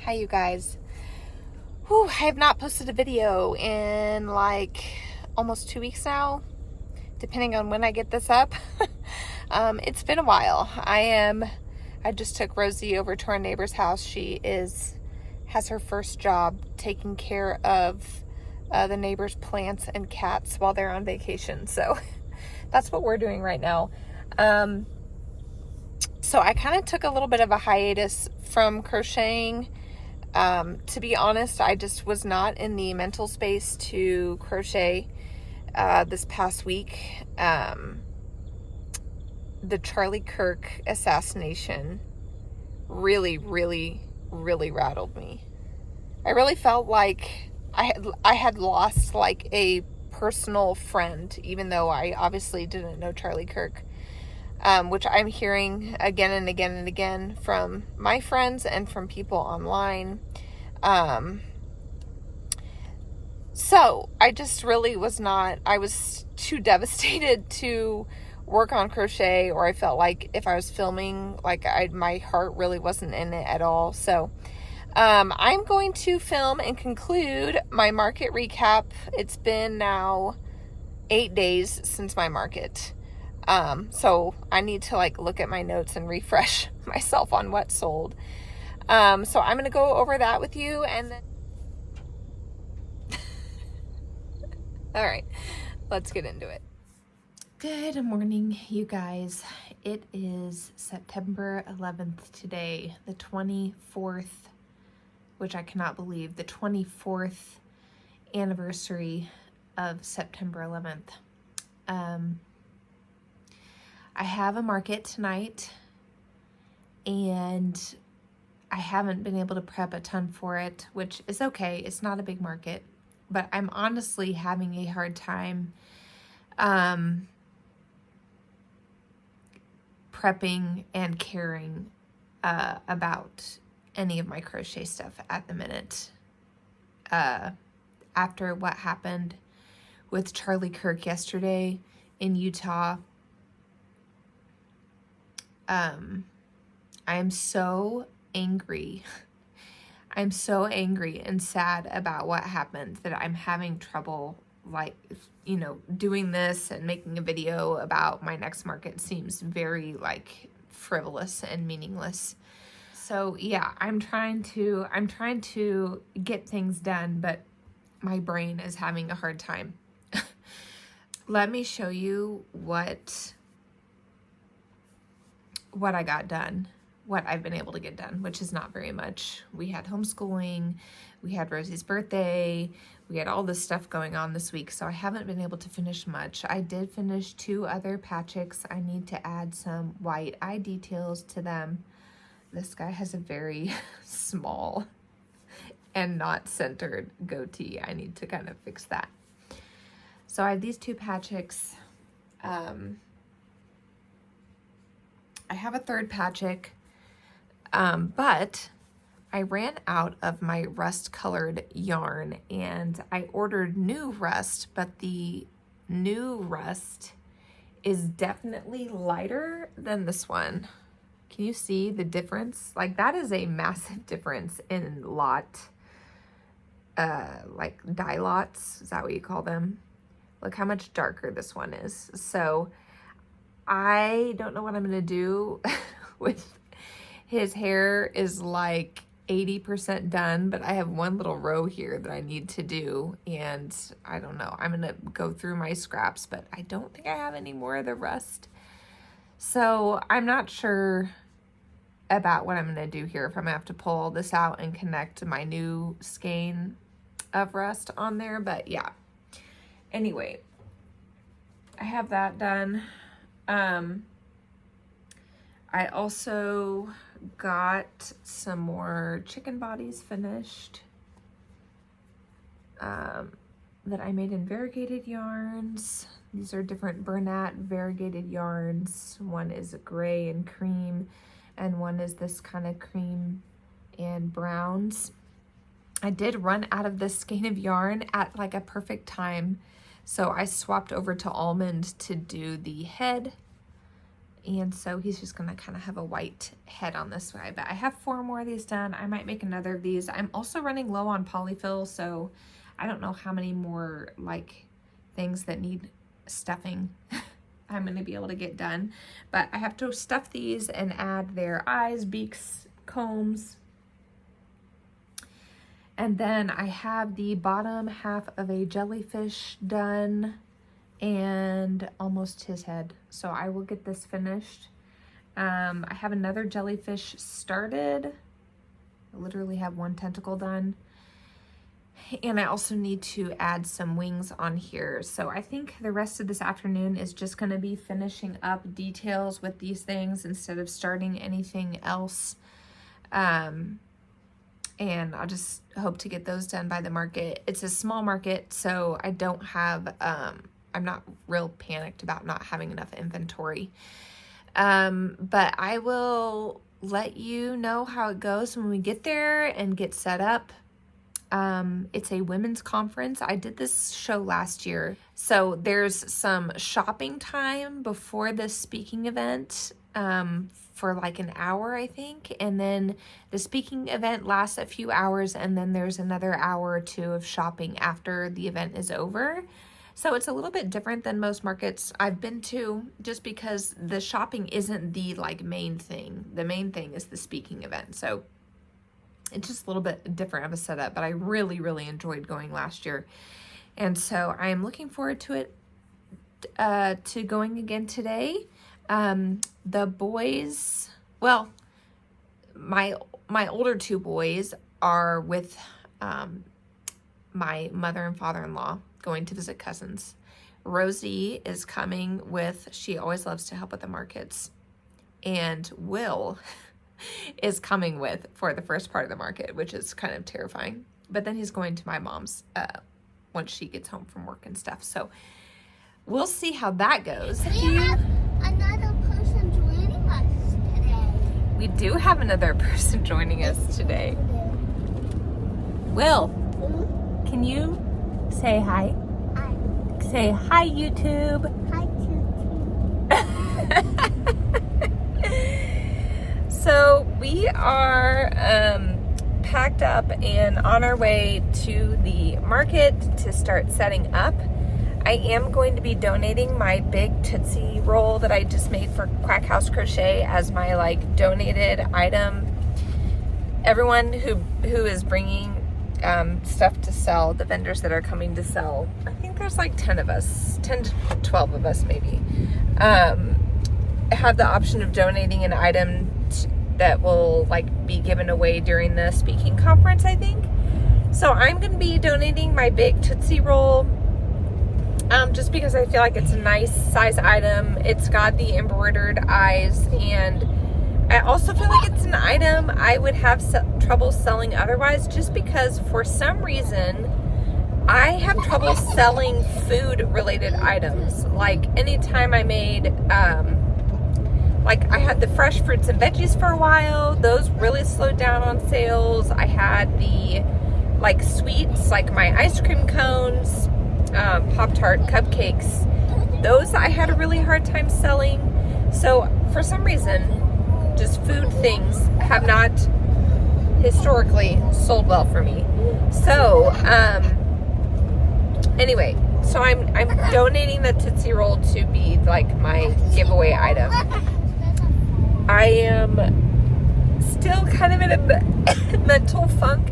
Hi you guys. Whew, I have not posted a video in like almost 2 weeks now, depending on when I get this up. It's been a while. I just took Rosie over to our neighbor's house. She has her first job taking care of the neighbor's plants and cats while they're on vacation. So that's what we're doing right now. So I kind of took a little bit of a hiatus from crocheting. To be honest, I just was not in the mental space to crochet this past week. The Charlie Kirk assassination really rattled me. I really felt like I had lost like a personal friend, even though I obviously didn't know Charlie Kirk. Which I'm hearing again and again and again from my friends and from people online. So I just really I was too devastated to work on crochet, or I felt like if I was filming, like my heart really wasn't in it at all. So, I'm going to film and conclude my market recap. It's been now 8 days since my market. So I need to like look at my notes and refresh myself on what sold. So I'm going to go over that with you and then all right, let's get into it. Good morning, you guys. It is September 11th today, the 24th, which I cannot believe, the 24th anniversary of September 11th. I have a market tonight, and I haven't been able to prep a ton for it, which is okay. It's not a big market, but I'm honestly having a hard time prepping and caring about any of my crochet stuff at the minute. After what happened with Charlie Kirk yesterday in Utah, I am so angry. I'm so angry and sad about what happened that I'm having trouble, like, doing this and making a video about my next market seems very, like, frivolous and meaningless. So, yeah, I'm trying to get things done, but my brain is having a hard time. Let me show you what I got done, what I've been able to get done, which is not very much. We had homeschooling, we had Rosie's birthday, we had all this stuff going on this week, so I haven't been able to finish much. I did finish 2 other patchicks. I need to add some white eye details to them. This guy has a very small and not centered goatee. I need to kind of fix that. So I have these 2 patchicks. I have a 3rd patchick, but I ran out of my rust-colored yarn, and I ordered new rust, but the new rust is definitely lighter than this one. Can you see the difference? Like, that is a massive difference in lot, like dye lots. Is that what you call them? Look how much darker this one is. So I don't know what I'm going to do with his hair is like 80% done, but I have one little row here that I need to do, and I don't know. I'm going to go through my scraps, but I don't think I have any more of the rust. So I'm not sure about what I'm going to do here, if I'm going to have to pull all this out and connect my new skein of rust on there, but yeah. Anyway, I have that done. I also got some more chicken bodies finished that I made in variegated yarns. These are different Bernat variegated yarns. One is a gray and cream, and one is this kind of cream and browns. I did run out of this skein of yarn at like a perfect time, so I swapped over to almond to do the head, And so he's just gonna kind of have a white head on this guy. But I have 4 more of these done. I might make another of these. I'm also running low on polyfill, so I don't know how many more like things that need stuffing I'm gonna be able to get done. But I have to stuff these and add their eyes, beaks, combs. And then I have the bottom half of a jellyfish done and almost his head. So I will get this finished. I have another jellyfish started. I literally have 1 tentacle done. And I also need to add some wings on here. So I think the rest of this afternoon is just gonna be finishing up details with these things instead of starting anything else. And I'll just hope to get those done by the market. It's a small market, so I don't have, I'm not real panicked about not having enough inventory. But I will let you know how it goes when we get there and get set up. It's a women's conference. I did this show last year. So there's some shopping time before the speaking event, for like an hour, I think. And then the speaking event lasts a few hours, and then there's another hour or 2 of shopping after the event is over. So it's a little bit different than most markets I've been to, just because the shopping isn't the like main thing. The main thing is the speaking event. So it's just a little bit different of a setup, but I really, really enjoyed going last year. And so I'm looking forward to it, to going again today. The boys, well, my older 2 boys are with my mother and father-in-law going to visit cousins. Rosie is coming with, she always loves to help at the markets. And Will is coming with for the first part of the market, which is kind of terrifying. But then he's going to my mom's once she gets home from work and stuff. So we'll see how that goes. We have another person joining us today. We do have another person joining us today. Will, can you say hi? Hi. Say hi, YouTube. Hi, Toot. So we are packed up and on our way to the market to start setting up. I am going to be donating my big Tootsie roll that I just made for Quack House Crochet as my like donated item. Everyone who is bringing stuff to sell, the vendors that are coming to sell, I think there's like 10 of us, 10 to 12 of us maybe, have the option of donating an item that will like be given away during the speaking conference, I think. So I'm going to be donating my big Tootsie roll, just because I feel like it's a nice size item. It's got the embroidered eyes, and I also feel like it's an item I would have trouble selling otherwise, just because for some reason I have trouble selling food related items. Like anytime I made, like I had the fresh fruits and veggies for a while, those really slowed down on sales. I had the like sweets, like my ice cream cones, Pop-Tart, cupcakes. Those I had a really hard time selling. So for some reason, just food things have not historically sold well for me. So anyway, so I'm donating the Tootsie Roll to be like my giveaway item. I am still kind of in a mental funk.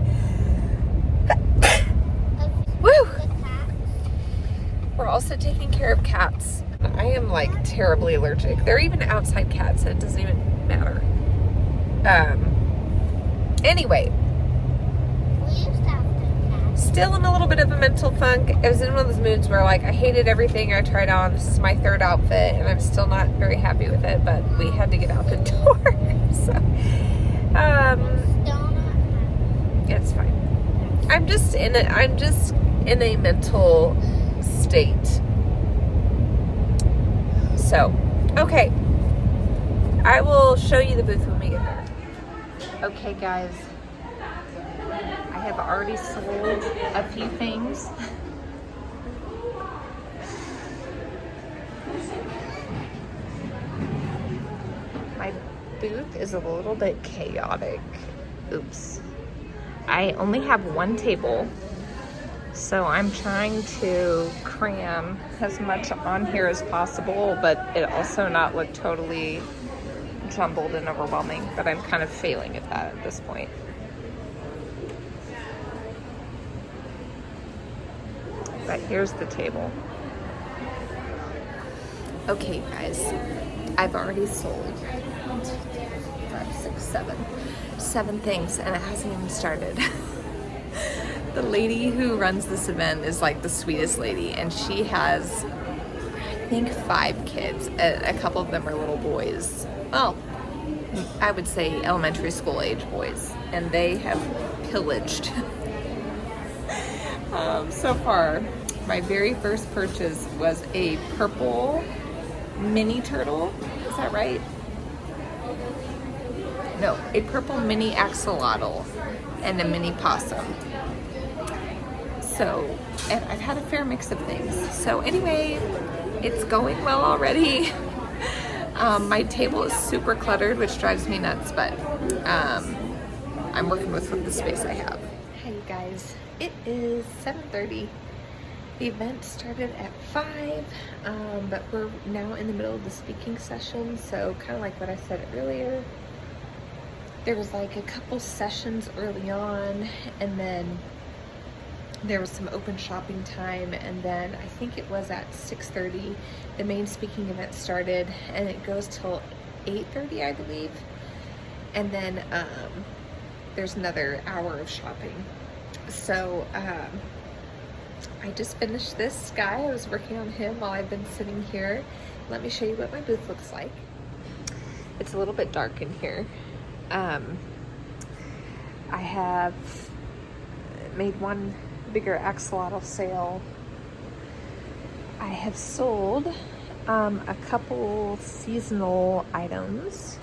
Woo! We're also taking care of cats. I am like terribly allergic. They're even outside cats, so it doesn't even matter. Anyway, still in a little bit of a mental funk. I was in one of those moods where like I hated everything I tried on. This is my 3rd outfit and I'm still not very happy with it, but we had to get out the door. So it's fine. I'm just in a mental state. So, okay. I will show you the booth when we get there. Okay, guys. I have already sold a few things. booth is a little bit chaotic. Oops. I only have one table, so I'm trying to cram as much on here as possible, but it also not look totally jumbled and overwhelming, but I'm kind of failing at that at this point. But here's the table. Okay, guys, I've already sold 1, 2, 3, 4, 5, 6, 7 things, and it hasn't even started. The lady who runs this event is like the sweetest lady, and she has, I think, 5 kids. A couple of them are little boys. Well, I would say elementary school age boys, and they have pillaged. So far, my very first purchase was a purple mini turtle. Is that right? No, a purple mini axolotl and a mini possum. So, and I've had a fair mix of things. So anyway, it's going well already. My table is super cluttered, which drives me nuts, but I'm working with the space I have. Hey guys, it is 7:30. The event started at 5, but we're now in the middle of the speaking session, so kind of like what I said earlier, there was like a couple sessions early on, and then there was some open shopping time, and then I think it was at 6:30 the main speaking event started, and it goes till 8:30, I believe, and then there's another hour of shopping. So I just finished this guy. I was working on him while I've been sitting here. Let me show you what my booth looks like. It's a little bit dark in here. I have made one bigger axolotl sale. I have sold a couple seasonal items,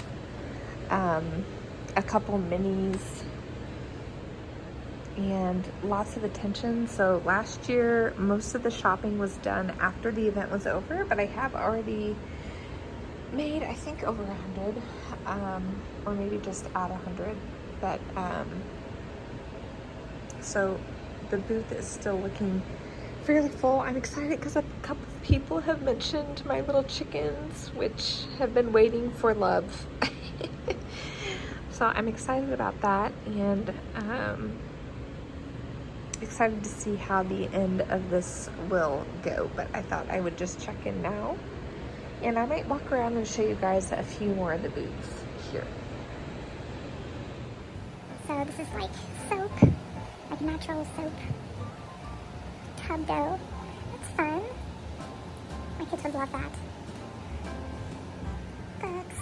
a couple minis, and lots of attention. So last year, most of the shopping was done after the event was over, but I have already made, I think, over 100, or maybe just at 100. But so the booth is still looking fairly full. I'm excited because a couple of people have mentioned my little chickens, which have been waiting for love. So I'm excited about that, and excited to see how the end of this will go. But I thought I would just check in now, and I might walk around and show you guys a few more of the booths here. So this is like soap, like natural soap, tub dough. It's fun. My kids would love that. Books.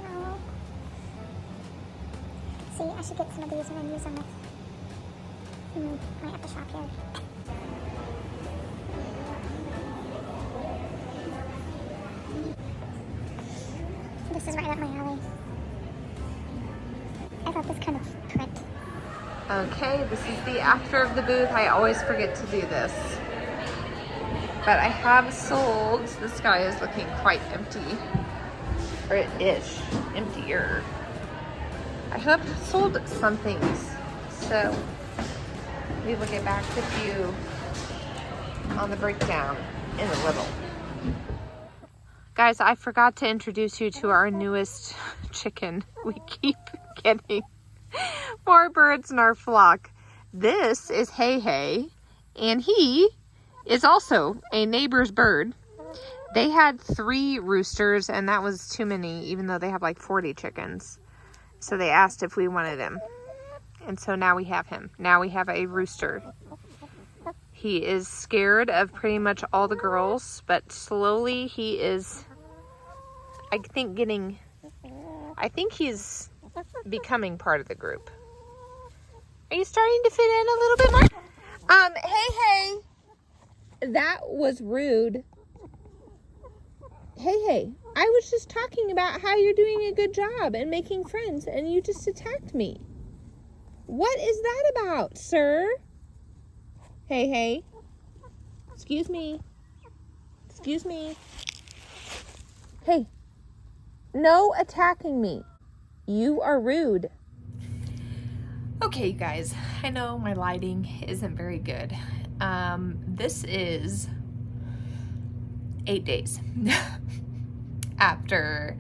Oh. See, I should get some of these and then use them with. I have to shop here. This is right up my alley. I thought this kind of print. Okay, this is the after of the booth. I always forget to do this. But I have sold, this guy is looking quite empty. Or ish, emptier. I have sold some things. So we will get back with you on the breakdown in a little. Guys, I forgot to introduce you to our newest chicken. We keep getting more birds in our flock. This is Hey Hey, and he is also a neighbor's bird. They had 3 roosters, and that was too many, even though they have like 40 chickens. So they asked if we wanted him. And so now we have him. Now we have a rooster. He is scared of pretty much all the girls, but slowly he is, I think he's becoming part of the group. Are you starting to fit in a little bit more? Hey, that was rude. Hey, I was just talking about how you're doing a good job and making friends, and you just attacked me. What is that about, sir? Hey. Excuse me. Hey, no attacking me. You are rude. Okay, you guys, I know my lighting isn't very good. This is 8 days after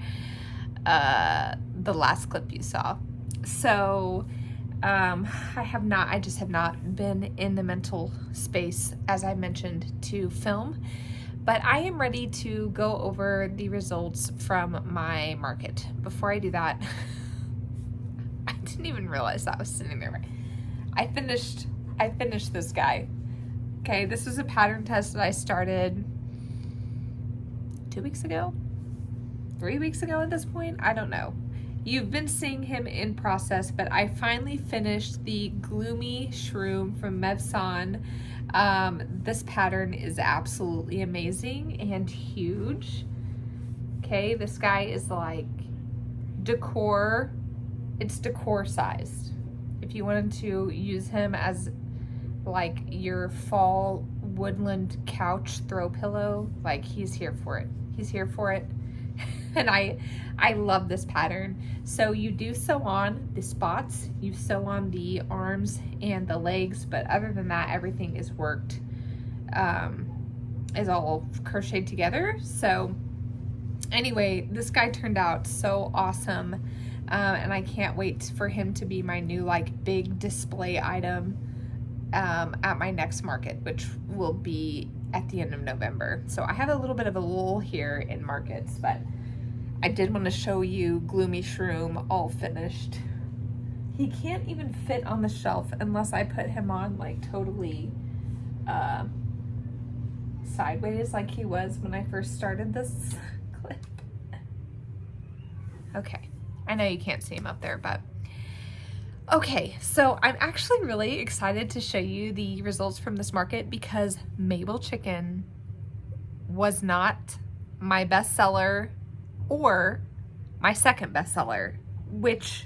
the last clip you saw. So I just have not been in the mental space, as I mentioned, to film, but I am ready to go over the results from my market. Before I do that, I didn't even realize that was sitting there. I finished this guy. Okay, this was a pattern test that I started 2 weeks ago, 3 weeks ago at this point. I don't know. You've been seeing him in process, but I finally finished the Gloomy Shroom from Mevsan. This pattern is absolutely amazing and huge. Okay, this guy is like decor. It's decor sized. If you wanted to use him as like your fall woodland couch throw pillow, like he's here for it. He's here for it. And I love this pattern. So you do sew on the spots, you sew on the arms and the legs, but other than that, everything is worked, is all crocheted together. So anyway, this guy turned out so awesome. And I can't wait for him to be my new like big display item at my next market, which will be at the end of November. So I have a little bit of a lull here in markets, but I did want to show you Gloomy Shroom all finished. He can't even fit on the shelf unless I put him on like totally sideways like he was when I first started this clip. Okay, I know you can't see him up there, but okay, so I'm actually really excited to show you the results from this market because Mabel Chicken was not my bestseller or my second bestseller, which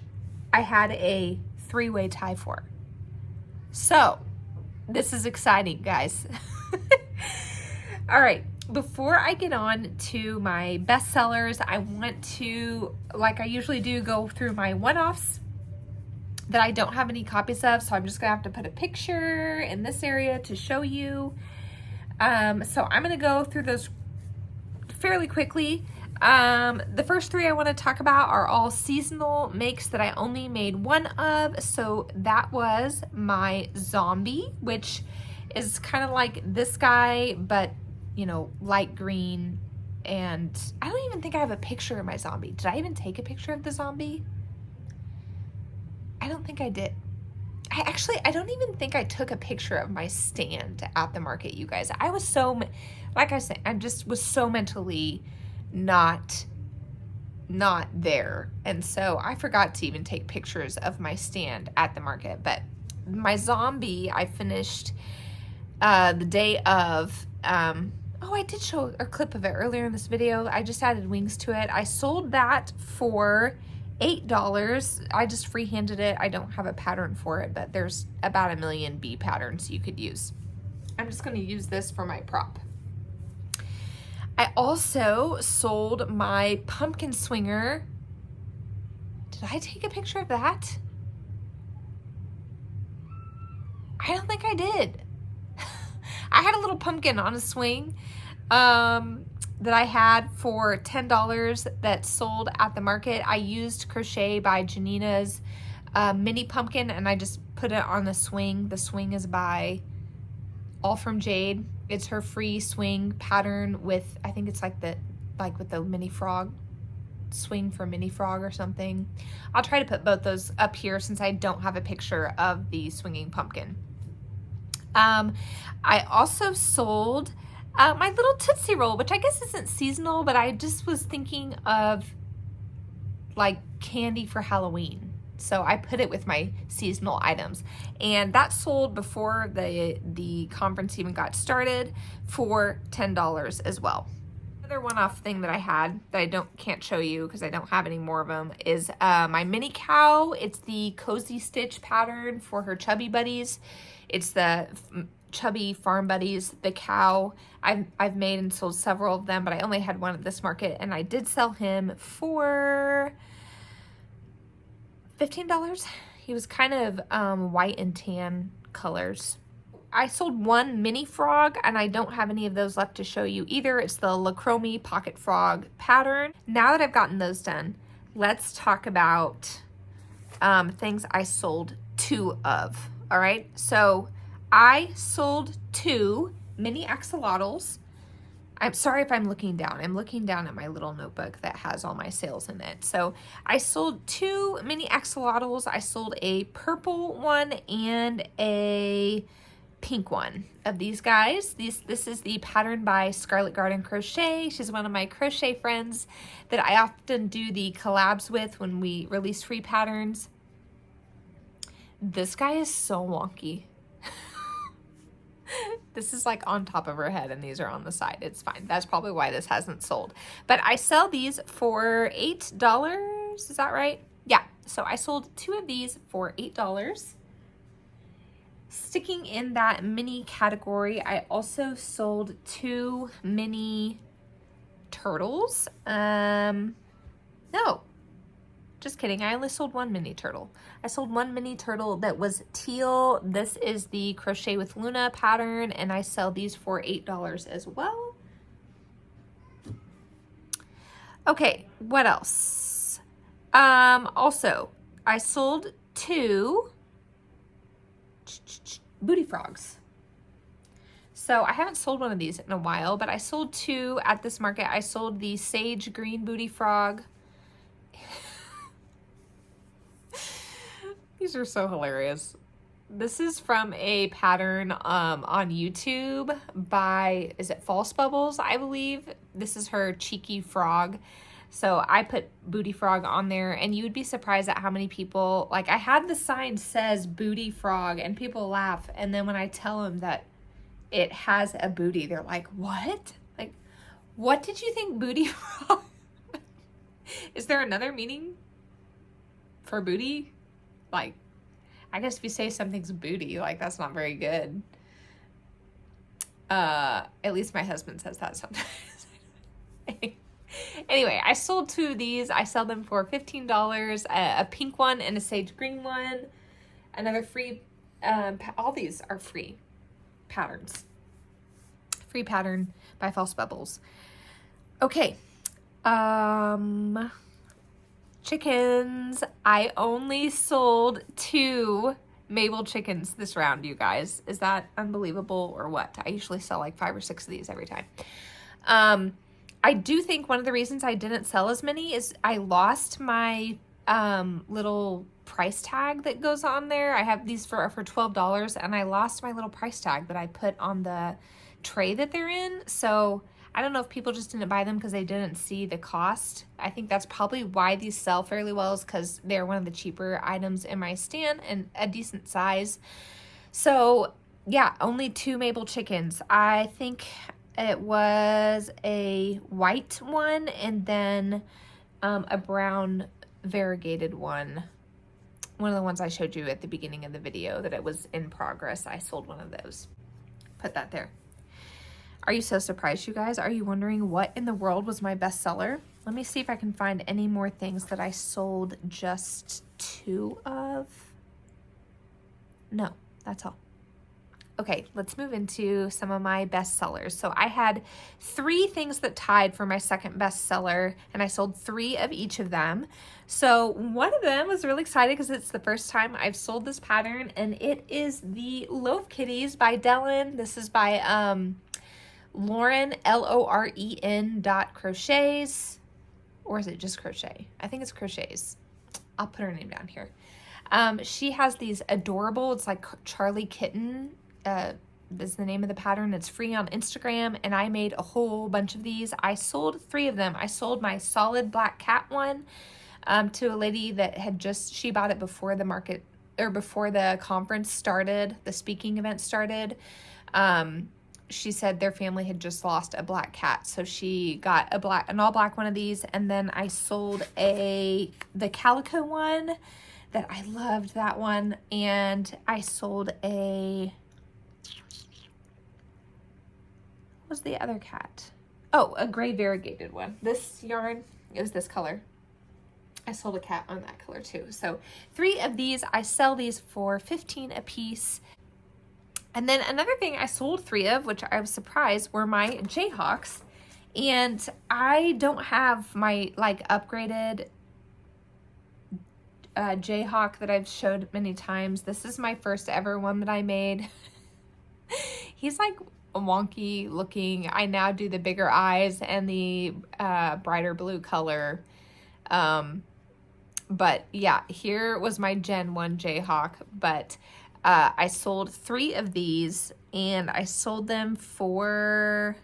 I had a 3-way tie for. So this is exciting, guys. All right, before I get on to my bestsellers, I want to, like I usually do, go through my one-offs that I don't have any copies of, so I'm just gonna have to put a picture in this area to show you. So I'm gonna go through those fairly quickly. The first 3 I want to talk about are all seasonal makes that I only made one of. So that was my Zom-bee, which is kind of like this guy, but you know, light green. And I don't even think I have a picture of my Zom-bee. Did I even take a picture of the Zom-bee? I don't think I did. I don't even think I took a picture of my stand at the market, you guys. I was so, like I said, I just was so mentally not there. And so I forgot to even take pictures of my stand at the market. But my Zom-bee, I finished the day of, oh, I did show a clip of it earlier in this video. I just added wings to it. I sold that for $8. I just freehanded it. I don't have a pattern for it, but there's about 1 million bee patterns you could use. I'm just going to use this for my prop. I also sold my pumpkin swinger. Did I take a picture of that? I don't think I did. I had a little pumpkin on a swing that I had for $10 that sold at the market. I used Crochet by Janina's mini pumpkin and I just put it on the swing. The swing is by All From Jade. It's her free swing pattern with, I think it's like with the mini frog, swing for mini frog or something. I'll try to put both those up here since I don't have a picture of the swinging pumpkin. I also sold my little Tootsie Roll, which I guess isn't seasonal, but I just was thinking of like candy for Halloween. So I put it with my seasonal items, and that sold before the conference even got started for $10 as well. Another one-off thing that I had that I can't show you because I don't have any more of them is my mini cow. It's the Cozy Stitch pattern for her chubby buddies. It's the Chubby Farm Buddies, the cow. I've made and sold several of them, but I only had one at this market, and I did sell him for $15. He was kind of white and tan colors. I sold one mini frog, and I don't have any of those left to show you either. It's the Lacromi Pocket Frog pattern. Now that I've gotten those done, let's talk about things I sold 2 of. All right, so I sold 2 mini axolotls. I'm sorry if I'm looking down. I'm looking down at my little notebook that has all my sales in it. So I sold 2 mini axolotls. I sold a purple one and a pink one of these guys. This is the pattern by Scarlet Garden Crochet. She's one of my crochet friends that I often do the collabs with when we release free patterns. This guy is so wonky. This is like on top of her head and these are on the side. It's fine. That's probably why this hasn't sold. But I sell these for $8. Is that right? Yeah. So I sold 2 of these for $8. Sticking in that mini category, I also sold 2 mini turtles. No, just kidding. I only sold 1 mini turtle. I sold 1 mini turtle that was teal. This is the Crochet with Luna pattern, and I sell these for $8 as well. Okay, what else? Also, I sold 2 booty frogs. So I haven't sold one of these in a while, but I sold 2 at this market. I sold the sage green booty frog. These are so hilarious. This is from a pattern on YouTube by, is it False Bubbles, I believe? This is her cheeky frog. So I put booty frog on there, and you would be surprised at how many people, like I had the sign says booty frog and people laugh. And then when I tell them that it has a booty, they're like, what? Like, what did you think booty frog? Is there another meaning for booty? Like, I guess if you say something's booty, like that's not very good. At least my husband says that sometimes. Anyway, I sold 2 of these. I sell them for $15, a pink one and a sage green one. Another free, all these are free patterns. Free pattern by False Bubbles. Okay. Chickens. I only sold 2 Mabel chickens this round, you guys. Is that unbelievable or what? I usually sell like 5 or 6 of these every time. I do think one of the reasons I didn't sell as many is I lost my little price tag that goes on there. I have these for $12, and I lost my little price tag that I put on the tray that they're in. So I don't know if people just didn't buy them because they didn't see the cost. I think that's probably why these sell fairly well, is because they're one of the cheaper items in my stand and a decent size. So yeah, only 2 Mabel chickens. I think it was a white one and then a brown variegated one. One of the ones I showed you at the beginning of the video that it was in progress. I sold one of those. Put that there. Are you so surprised, you guys? Are you wondering what in the world was my bestseller? Let me see if I can find any more things that I sold just 2 of. No, that's all. Okay, let's move into some of my bestsellers. So I had 3 things that tied for my second bestseller, and I sold 3 of each of them. So one of them was really excited because it's the first time I've sold this pattern, and it is the Loaf Kitties by Dylan. This is by Lauren, Loren .crochets, or is it just crochet? I think it's crochets. I'll put her name down here. She has these adorable, it's like Charly Kitten, is the name of the pattern. It's free on Instagram, and I made a whole bunch of these. I sold 3 of them. I sold my solid black cat one to a lady that had she bought it before the market, or before the conference started, the speaking event started. She said their family had just lost a black cat, so she got an all black one of these. And then I sold the calico one that I loved, that one. And I sold was the other cat? Oh, a gray variegated one. This yarn is this color. I sold a cat on that color too. So 3 of these, I sell these for $15 a piece. And then another thing I sold 3 of, which I was surprised, were my Jayhawks. And I don't have my like upgraded Jayhawk that I've showed many times. This is my first ever one that I made. He's like wonky looking. I now do the bigger eyes and the brighter blue color. But yeah, here was my Gen 1 Jayhawk, but I sold 3 of these and I sell them for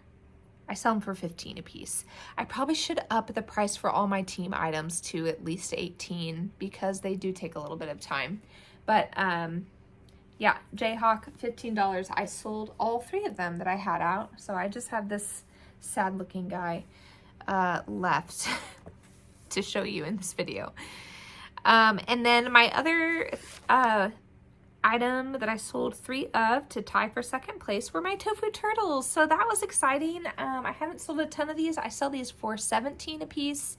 $15 a piece. I probably should up the price for all my team items to at least $18 because they do take a little bit of time. But yeah, Jayhawk, $15. I sold all 3 of them that I had out. So I just have this sad looking guy left to show you in this video. And then my other item that I sold 3 of to tie for second place were my Tofu Turtles. So that was exciting. I haven't sold a ton of these. I sell these for $17 a piece.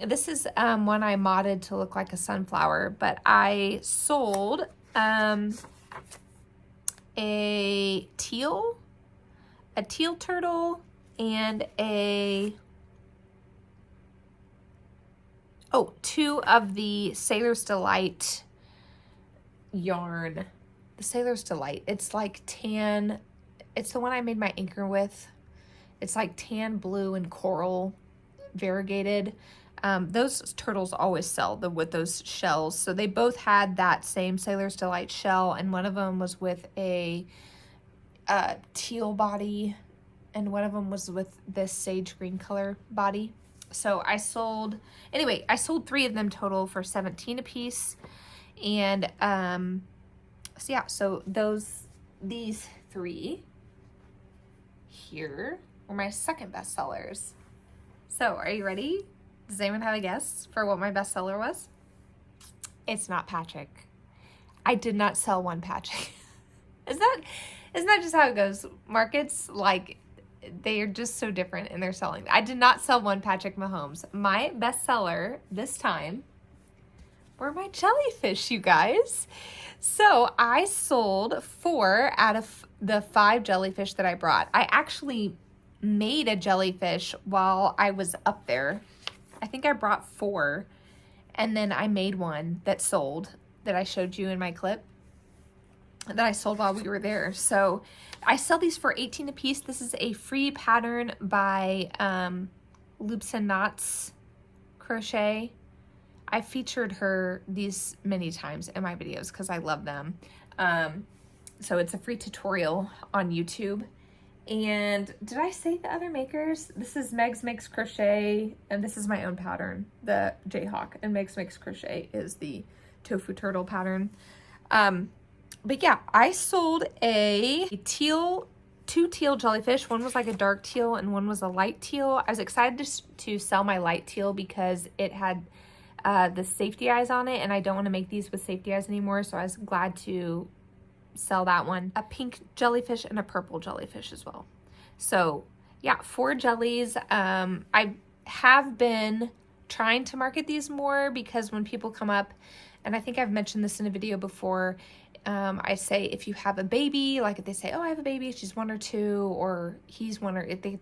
This is one I modded to look like a sunflower, but I sold a teal turtle and two of the Sailor's Delight yarn. The Sailor's Delight. It's like tan. It's the one I made my anchor with. It's like tan, blue, and coral variegated. Those turtles always sell with those shells. So they both had that same Sailor's Delight shell, and one of them was with a teal body, and one of them was with this sage green color body. So I sold 3 of them total for $17 a piece. And so yeah, so these 3 here were my second best sellers. So are you ready? Does anyone have a guess for what my best seller was? It's not Patrick. I did not sell one Patrick. Isn't that just how it goes? Markets, like, they are just so different in their selling. I did not sell one Patrick Mahomes. My best seller this time were my jellyfish, you guys. So I sold 4 out of the 5 jellyfish that I brought. I actually made a jellyfish while I was up there. I think I brought 4, and then I made one that sold, that I showed you in my clip, that I sold while we were there. So I sell these for $18 a piece. This is a free pattern by Loops and Knots Crochet. I featured these many times in my videos because I love them. So it's a free tutorial on YouTube. And did I say the other makers? This is Meg's Makes Crochet, and this is my own pattern, the Jayhawk, and Meg's Makes Crochet is the Tofu Turtle pattern. But yeah, I sold two teal jellyfish. One was like a dark teal and one was a light teal. I was excited to sell my light teal because it had the safety eyes on it, and I don't want to make these with safety eyes anymore, so I was glad to sell that one. A pink jellyfish and a purple jellyfish as well. So yeah, 4 jellies. I have been trying to market these more because when people come up, and I think I've mentioned this in a video before, I say if you have a baby, like if they say, oh, I have a baby, she's 1 or 2, or he's 1, or if they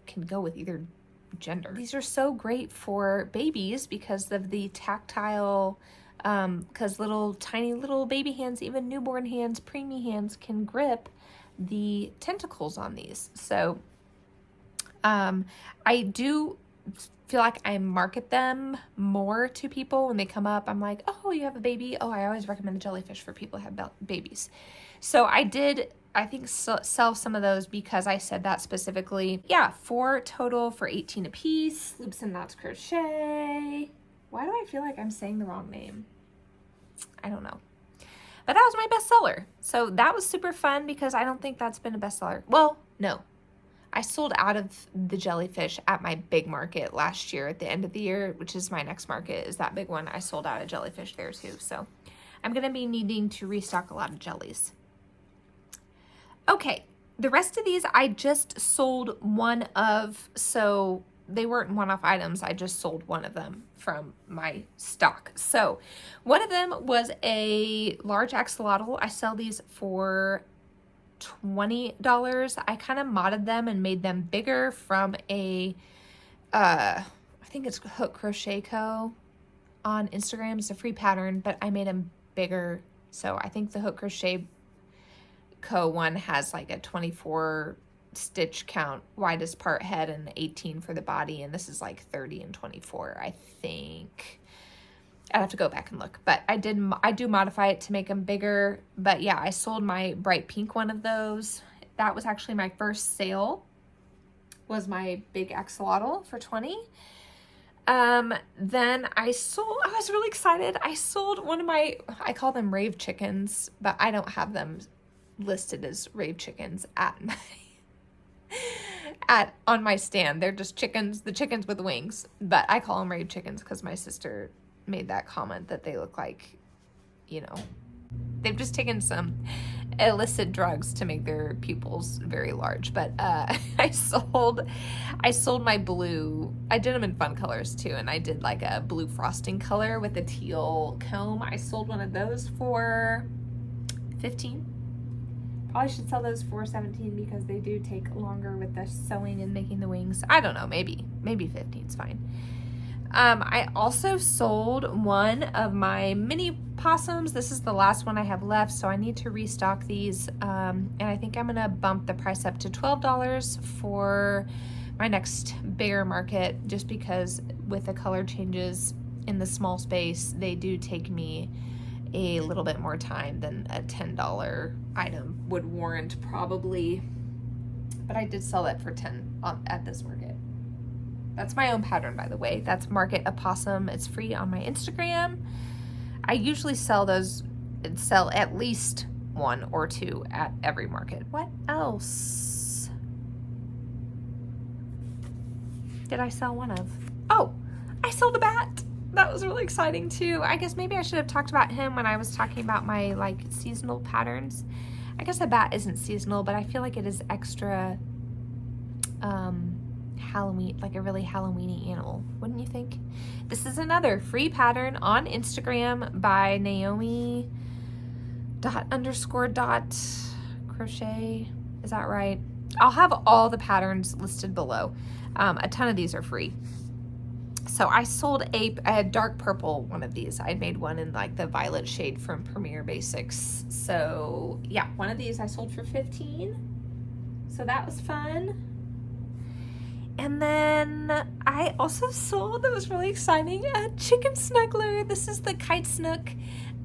can go with either gender. These are so great for babies because of the tactile, because tiny little baby hands, even newborn hands, preemie hands can grip the tentacles on these. So I do feel like I market them more to people when they come up. I'm like, oh, you have a baby? Oh, I always recommend the jellyfish for people who have babies. So I think sell some of those because I said that specifically. Yeah, 4 total for $18 a piece. Loops and Knots Crochet. Why do I feel like I'm saying the wrong name? I don't know. But that was my bestseller. So that was super fun because I don't think that's been a bestseller. Well, no. I sold out of the jellyfish at my big market last year at the end of the year, which is my next market, is that big one. I sold out of jellyfish there too. So I'm going to be needing to restock a lot of jellies. Okay, The rest of these I just sold one of, so they weren't one-off items. I just sold one of them from my stock. So one of them was a large axolotl. I sell these for $20. I kind of modded them and made them bigger from a, I think it's Hook Crochet Co. on Instagram. It's a free pattern, but I made them bigger. So I think the Hook Crochet Co. one has like a 24 stitch count, widest part head, and 18 for the body, and this is like 30 and 24, I think. I'd have to go back and look, but I do modify it to make them bigger. But yeah, I sold my bright pink one of those. That was actually my first sale, was my big axolotl for 20. Then I was really excited. I sold one of my, I call them rave chickens, but I don't have them listed as rave chickens on my stand. They're just chickens, the chickens with wings, but I call them rave chickens because my sister made that comment that they look like, you know, they've just taken some illicit drugs to make their pupils very large. But I sold my blue. I did them in fun colors too, and I did like a blue frosting color with a teal comb. I sold one of those for $15. Probably should sell those for $17 because they do take longer with the sewing and making the wings. I don't know, maybe 15 is fine. I also sold one of my mini possums. This is the last one I have left, so I need to restock these. And I think I'm gonna bump the price up to $12 for my next bigger market, just because with the color changes in the small space, they do take me a little bit more time than a $10 item would warrant probably, but I did sell it for 10 at this market. That's my own pattern, by the way. That's Market Opossum. It's free on my Instagram. I usually sell at least one or two at every market. What else did I sell one of? Oh, I sold a bat. That was really exciting too. I guess maybe I should have talked about him when I was talking about my like seasonal patterns. I guess a bat isn't seasonal, but I feel like it is extra Halloween, like a really Halloweeny animal, wouldn't you think? This is another free pattern on Instagram by Naomi._.crochet. Is that right? I'll have all the patterns listed below. A ton of these are free. So I sold a dark purple one of these. I made one in like the violet shade from Premier Basics. So yeah, one of these I sold for $15. So that was fun. And then I also sold, that was really exciting, a chicken snuggler. This is the Kite Snook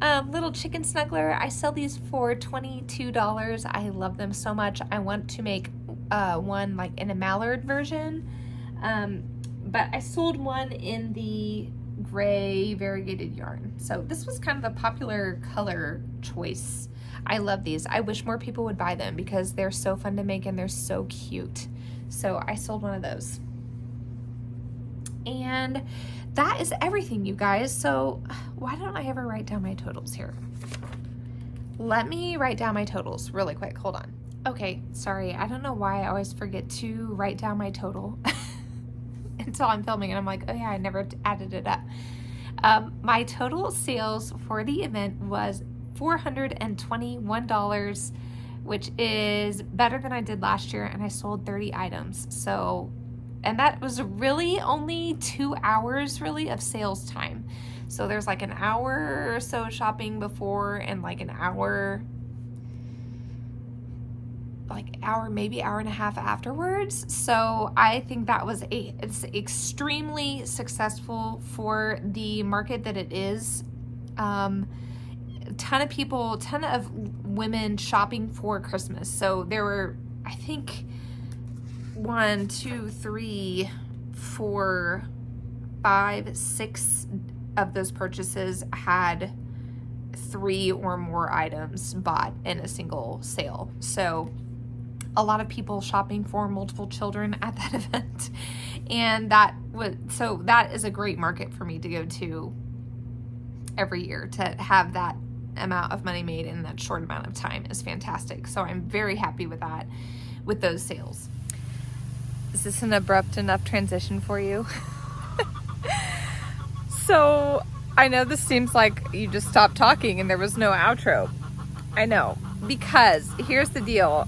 little chicken snuggler. I sell these for $22. I love them so much. I want to make one like in a mallard version. But I sold one in the gray variegated yarn. So this was kind of a popular color choice. I love these. I wish more people would buy them because they're so fun to make and they're so cute. So I sold one of those. And that is everything, you guys. So why don't I ever write down my totals here? Let me write down my totals really quick. Hold on. Okay, sorry. I don't know why I always forget to write down my total until I'm filming and I'm like, oh yeah, I never added it up. My total sales for the event was $421, which is better than I did last year, and I sold 30 items. So, and that was really only 2 hours really of sales time. So there's like an hour or so shopping before and like an hour, maybe hour and a half afterwards. So I think that was it's extremely successful for the market that it is. Ton of women shopping for Christmas. So there were, I think, 1, 2, 3, 4, 5, 6 of those purchases had 3 or more items bought in a single sale. So a lot of people shopping for multiple children at that event. And that is a great market for me to go to every year, to have that amount of money made in that short amount of time is fantastic. So I'm very happy with that, with those sales. Is this an abrupt enough transition for you? So I know this seems like you just stopped talking and there was no outro. I know, because here's the deal.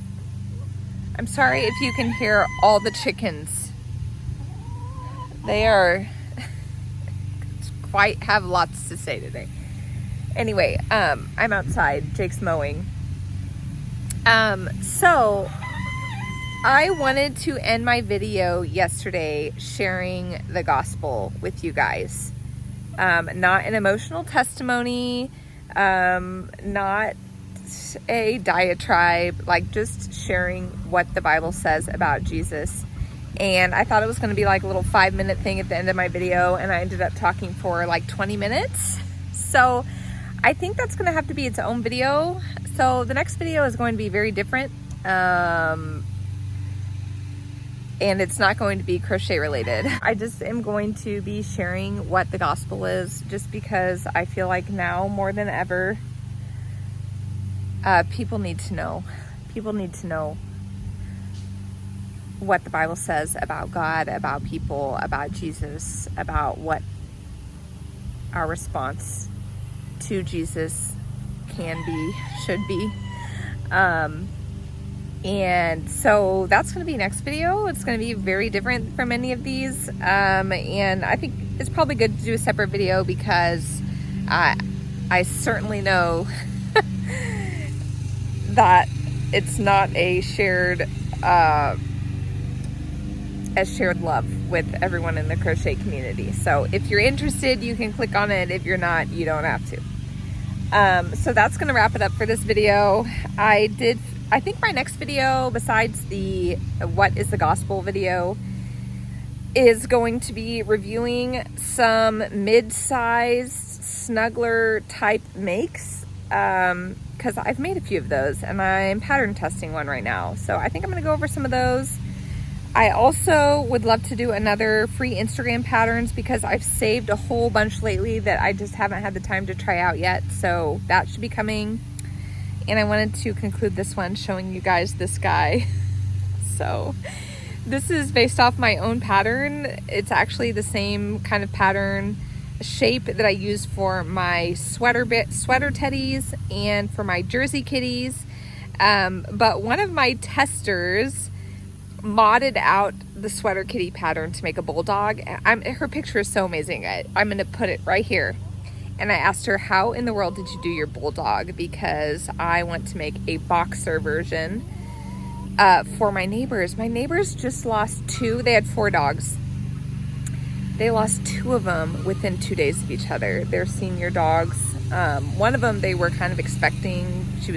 I'm sorry if you can hear all the chickens. They are quite have lots to say today. Anyway, I'm outside. Jake's mowing. So I wanted to end my video yesterday sharing the gospel with you guys. Not an emotional testimony, not a diatribe, like just sharing what the Bible says about Jesus. And I thought it was going to be like a little 5-minute thing at the end of my video, and I ended up talking for like 20 minutes. So I think that's going to have to be its own video. So the next video is going to be very different. And it's not going to be crochet related. I just am going to be sharing what the gospel is, just because I feel like now more than ever, people need to know. People need to know what the Bible says about God, about people, about Jesus, about what our response to Jesus can be, should be. And so that's going to be next video. It's going to be very different from any of these. And I think it's probably good to do a separate video, because I certainly know that it's not a shared love with everyone in the crochet community. So if you're interested, you can click on it. If you're not, you don't have to. So that's going to wrap it up for this video. I think my next video, besides the what is the gospel video, is going to be reviewing some mid-sized Snuggler type makes, because I've made a few of those and I'm pattern testing one right now. So I think I'm going to go over some of those. I also would love to do another free Instagram patterns, because I've saved a whole bunch lately that I just haven't had the time to try out yet. So that should be coming. And I wanted to conclude this one showing you guys this guy. So this is based off my own pattern. It's actually the same kind of pattern shape that I use for my sweater teddies and for my Jersey kitties. But one of my testers modded out the sweater kitty pattern to make a bulldog. Her picture is so amazing. I'm gonna put it right here. And I asked her, how in the world did you do your bulldog? Because I want to make a boxer version for my neighbors. My neighbors just lost 2. They had 4 dogs. They lost 2 of them within 2 days of each other. They're senior dogs. One of them they were kind of expecting. She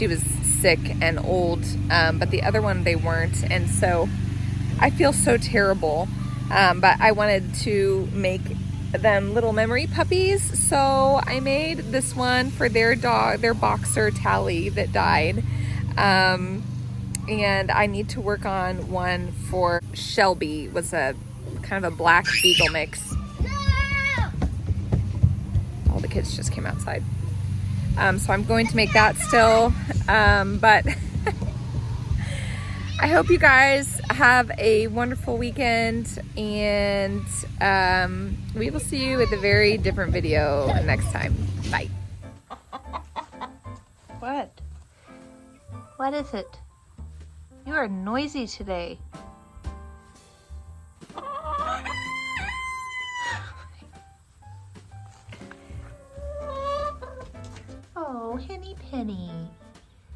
was sick and old, but the other one they weren't. And so I feel so terrible. But I wanted to make them little memory puppies, so I made this one for their dog, their boxer Tally that died, and I need to work on one for Shelby. It was a kind of a black beagle mix. All the kids just came outside, so I'm going to make that still, but I hope you guys have a wonderful weekend, and we will see you with a very different video next time. Bye. What? What is it? You are noisy today. Oh, Henny Penny.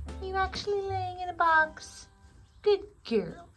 Are you actually laying in a box? Good girl.